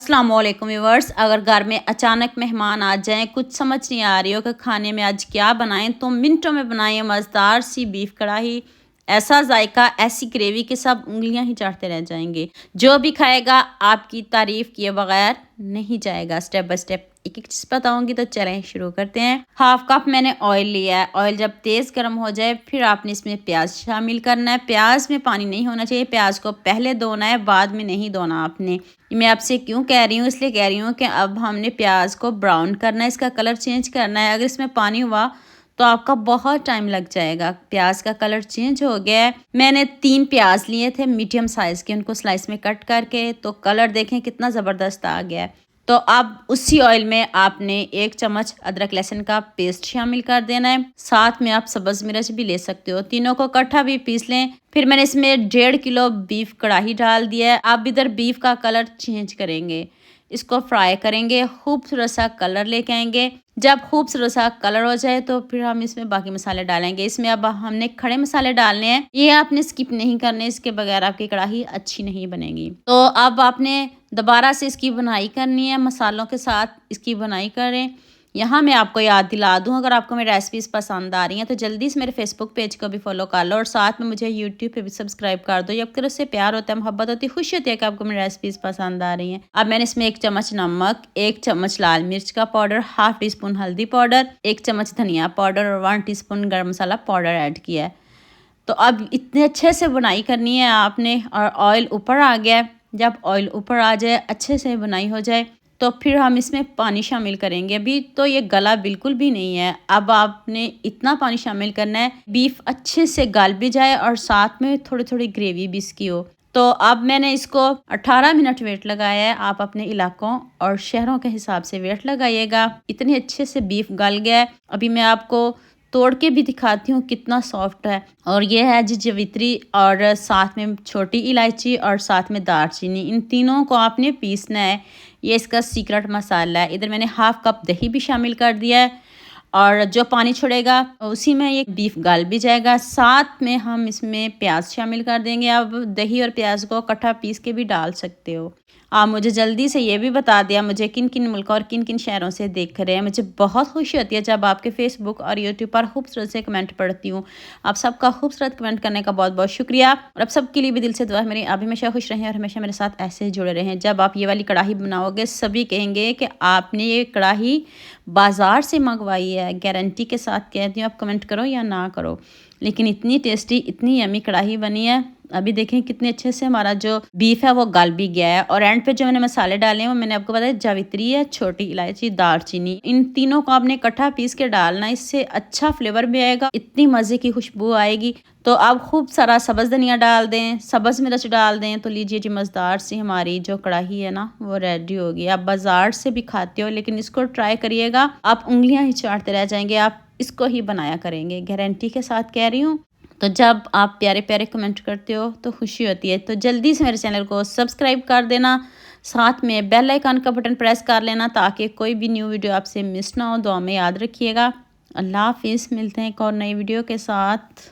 अस्सलाम वालेकुम व्यूअर्स। अगर घर में अचानक मेहमान आ जाएं, कुछ समझ नहीं आ रही हो कि खाने में आज क्या बनाएं, तो मिनटों में बनाएं मज़ेदार सी बीफ कढ़ाई। ऐसा जायका, ऐसी ग्रेवी के सब उंगलियां ही चाटते रह जाएंगे। जो भी खाएगा आपकी तारीफ किए बगैर नहीं जाएगा। स्टेप बाय स्टेप एक एक चीज़ बताऊंगी, तो चलें शुरू करते हैं। हाफ कप मैंने ऑयल लिया है। ऑयल जब तेज़ गर्म हो जाए फिर आपने इसमें प्याज शामिल करना है। प्याज में पानी नहीं होना चाहिए, प्याज को पहले धोना है, बाद में नहीं धोना आपने। मैं आपसे क्यों कह रही हूँ, इसलिए कह रही हूँ कि अब हमने प्याज को ब्राउन करना है, इसका कलर चेंज करना है। अगर इसमें पानी हुआ तो आपका बहुत टाइम लग जाएगा। प्याज का कलर चेंज हो गया है। मैंने 3 प्याज लिए थे मीडियम साइज़ के, उनको स्लाइस में कट करके, तो कलर देखें कितना ज़बरदस्त आ गया है। तो अब उसी ऑयल में आपने 1 चम्मच अदरक लहसुन का पेस्ट शामिल कर देना है। साथ में आप सब्ज़ मिर्च भी ले सकते हो, तीनों को इकट्ठा भी पीस लें। फिर मैंने इसमें 1.5 किलो बीफ कढ़ाई डाल दिया है। आप इधर बीफ का कलर चेंज करेंगे, इसको फ्राई करेंगे, खूबसूरत सा कलर लेके आएंगे। जब खूबसूरत सा कलर हो जाए तो फिर हम इसमें बाकी मसाले डालेंगे। इसमें अब हमने खड़े मसाले डालने हैं, ये आपने स्किप नहीं करने, इसके बगैर आपकी कढ़ाई अच्छी नहीं बनेगी। तो अब आपने दोबारा से इसकी बुनाई करनी है, मसालों के साथ इसकी बुनाई करें। यहाँ मैं आपको याद दिला दूँ, अगर आपको मेरी रेसिपीज़ पसंद आ रही हैं तो जल्दी से मेरे फेसबुक पेज को भी फॉलो कर लो और साथ में मुझे यूट्यूब पे भी सब्सक्राइब कर दो। जब उससे प्यार होता है, मोहब्बत होती है, खुशी होती है कि आपको मेरी रेसिपीज़ पसंद आ रही हैं। अब मैंने इसमें 1 चम्मच नमक, 1 चम्मच लाल मिर्च का पाउडर, हाफ टी स्पून हल्दी पाउडर, 1 चम्मच धनिया पाउडर और 1 टीस्पून गर्म मसाला पाउडर ऐड किया है। तो अब इतने अच्छे से बुनाई करनी है आपने, और ऑयल ऊपर आ गया है। जब ऑयल ऊपर आ जाए, अच्छे से बुनाई हो जाए, तो फिर हम इसमें पानी शामिल करेंगे। अभी तो ये गला बिल्कुल भी नहीं है। अब आपने इतना पानी शामिल करना है बीफ अच्छे से गल भी जाए और साथ में थोड़ी थोड़ी ग्रेवी भी इसकी हो। तो अब मैंने इसको 18 मिनट वेट लगाया है। आप अपने इलाकों और शहरों के हिसाब से वेट लगाइएगा। इतनी अच्छे से बीफ गल गया है। अभी मैं आपको तोड़ के भी दिखाती हूँ कितना सॉफ्ट है। और ये है जी जवित्री, और साथ में छोटी इलायची और साथ में दालचीनी, इन तीनों को आपने पीसना है। ये इसका सीक्रेट मसाला है। इधर मैंने हाफ कप दही भी शामिल कर दिया है, और जो पानी छोड़ेगा उसी में ये बीफ गल भी जाएगा। साथ में हम इसमें प्याज शामिल कर देंगे। आप दही और प्याज को इकट्ठा पीस के भी डाल सकते हो। आप मुझे जल्दी से ये भी बता दिया मुझे किन किन मुल्कों और किन किन शहरों से देख रहे हैं। मुझे बहुत खुशी होती है जब आपके फेसबुक और यूट्यूब पर खूबसूरत से कमेंट पढ़ती हूँ। आप सबका खूबसूरत कमेंट करने का बहुत बहुत शुक्रिया, और आप सबके लिए भी दिल से दुआ है मेरी, आप हमेशा खुश रहें और हमेशा मेरे साथ ऐसे ही जुड़े रहें। जब आप ये वाली कढ़ाई बनाओगे, सभी कहेंगे कि आपने ये कढ़ाई बाज़ार से मंगवाई है। गारंटी के साथ कहती हूँ, आप कमेंट करो या ना करो, लेकिन इतनी टेस्टी, इतनी यमी कढ़ाई बनी है। अभी देखें कितने अच्छे से हमारा जो बीफ है वो गल भी गया है। और एंड पे जो मैंने मसाले डाले हैं वो मैंने आपको बताया, जावित्री है, छोटी इलायची, दालचीनी, इन तीनों को आपने इकट्ठा पीस के डालना, इससे अच्छा फ्लेवर भी आएगा, इतनी मज़े की खुशबू आएगी। तो आप खूब सारा सब्ज़ धनिया डाल दें, सब्ज़ मिर्च डाल दें, तो लीजिए जी मज़ेदार सी हमारी जो कढ़ाई है ना वो रेडी होगी। आप बाज़ार से भी खाते हो, लेकिन इसको ट्राई करिएगा, आप उंगलियां ही चाटते रह जाएंगे। आप इसको ही बनाया करेंगे, गारंटी के साथ कह रही हूँ। तो जब आप प्यारे प्यारे कमेंट करते हो तो खुशी होती है। तो जल्दी से मेरे चैनल को सब्सक्राइब कर देना, साथ में बेल आइकन का बटन प्रेस कर लेना, ताकि कोई भी न्यू वीडियो आपसे मिस ना हो। दुआ में याद रखिएगा। अल्लाह हाफिज़, मिलते हैं एक और नई वीडियो के साथ।